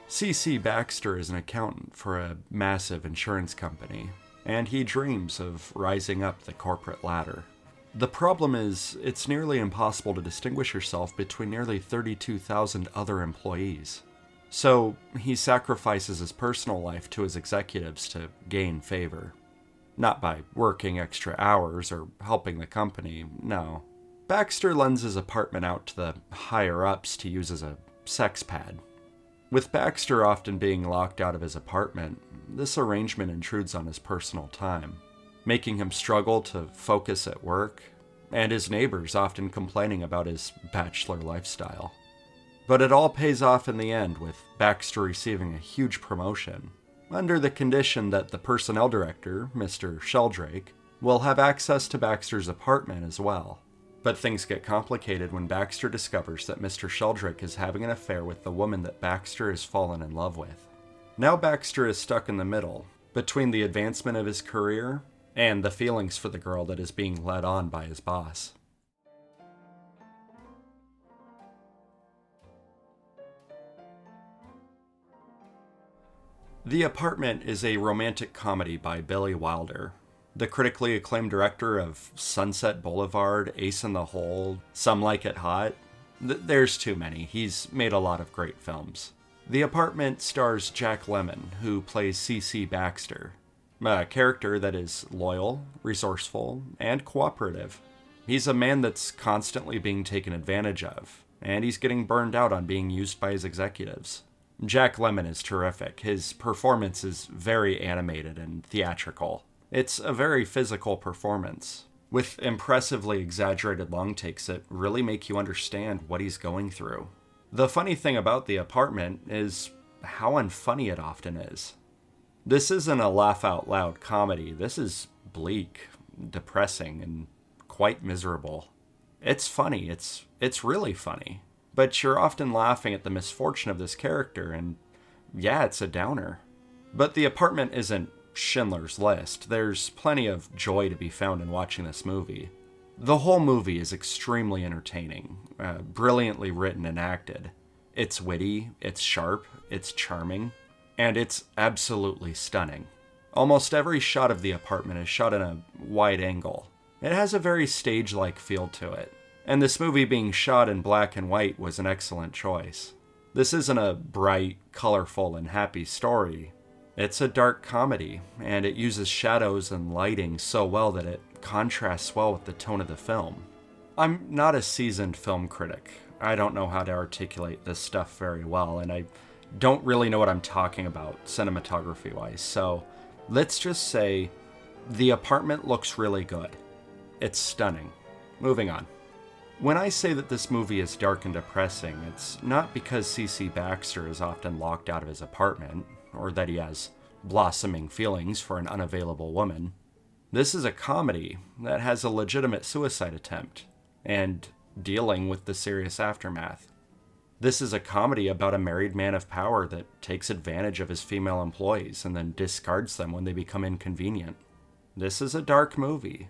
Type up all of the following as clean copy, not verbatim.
C.C. Baxter is an accountant for a massive insurance company, and he dreams of rising up the corporate ladder. The problem is, it's nearly impossible to distinguish yourself between nearly 32,000 other employees. So, he sacrifices his personal life to his executives to gain favor. Not by working extra hours or helping the company, no. Baxter lends his apartment out to the higher-ups to use as a sex pad. With Baxter often being locked out of his apartment, this arrangement intrudes on his personal time, making him struggle to focus at work, and his neighbors often complaining about his bachelor lifestyle. But it all pays off in the end, with Baxter receiving a huge promotion, under the condition that the personnel director, Mr. Sheldrake, will have access to Baxter's apartment as well. But things get complicated when Baxter discovers that Mr. Sheldrake is having an affair with the woman that Baxter has fallen in love with. Now Baxter is stuck in the middle, between the advancement of his career and the feelings for the girl that is being led on by his boss. The Apartment is a romantic comedy by Billy Wilder, the critically acclaimed director of Sunset Boulevard, Ace in the Hole, Some Like It Hot. There's too many. He's made a lot of great films. The Apartment stars Jack Lemmon, who plays C.C. Baxter, a character that is loyal, resourceful, and cooperative. He's a man that's constantly being taken advantage of, and he's getting burned out on being used by his executives. Jack Lemmon is terrific. His performance is very animated and theatrical. It's a very physical performance, with impressively exaggerated long takes that really make you understand what he's going through. The funny thing about The Apartment is how unfunny it often is. This isn't a laugh-out-loud comedy. This is bleak, depressing, and quite miserable. It's funny. It's really funny. But you're often laughing at the misfortune of this character, and yeah, it's a downer. But The Apartment isn't Schindler's List. There's plenty of joy to be found in watching this movie. The whole movie is extremely entertaining, brilliantly written and acted. It's witty, it's sharp, it's charming, and it's absolutely stunning. Almost every shot of The Apartment is shot in a wide angle. It has a very stage-like feel to it, and this movie being shot in black and white was an excellent choice. This isn't a bright, colorful, and happy story. It's a dark comedy, and it uses shadows and lighting so well that it contrasts well with the tone of the film. I'm not a seasoned film critic. I don't know how to articulate this stuff very well, and I don't really know what I'm talking about cinematography-wise, so let's just say The Apartment looks really good. It's stunning. Moving on. When I say that this movie is dark and depressing, it's not because C.C. Baxter is often locked out of his apartment, or that he has blossoming feelings for an unavailable woman. This is a comedy that has a legitimate suicide attempt, and dealing with the serious aftermath. This is a comedy about a married man of power that takes advantage of his female employees and then discards them when they become inconvenient. This is a dark movie.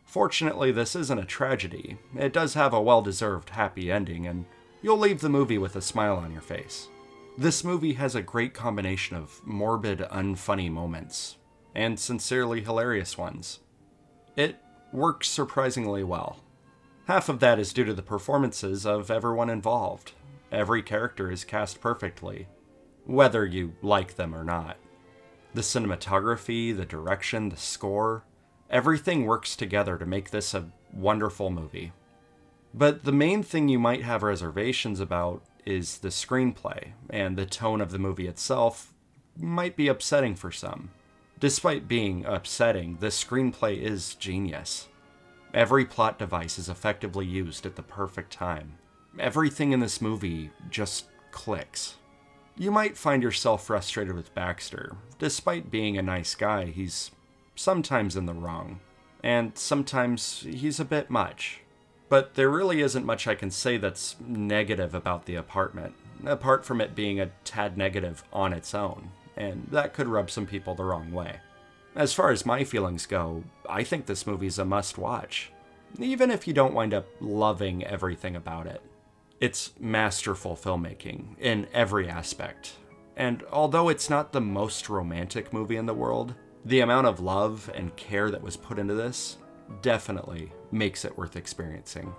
Fortunately, this isn't a tragedy. It does have a well-deserved happy ending, and you'll leave the movie with a smile on your face. This movie has a great combination of morbid, unfunny moments, and sincerely hilarious ones. It works surprisingly well. Half of that is due to the performances of everyone involved. Every character is cast perfectly, whether you like them or not. The cinematography, the direction, the score, everything works together to make this a wonderful movie. But the main thing you might have reservations about is the screenplay, and the tone of the movie itself might be upsetting for some. Despite being upsetting, the screenplay is genius. Every plot device is effectively used at the perfect time. Everything in this movie just clicks. You might find yourself frustrated with Baxter. Despite being a nice guy, he's sometimes in the wrong, and sometimes he's a bit much. But there really isn't much I can say that's negative about The Apartment, apart from it being a tad negative on its own, and that could rub some people the wrong way. As far as my feelings go, I think this movie's a must-watch, even if you don't wind up loving everything about it. It's masterful filmmaking in every aspect. And although it's not the most romantic movie in the world, the amount of love and care that was put into this definitely makes it worth experiencing.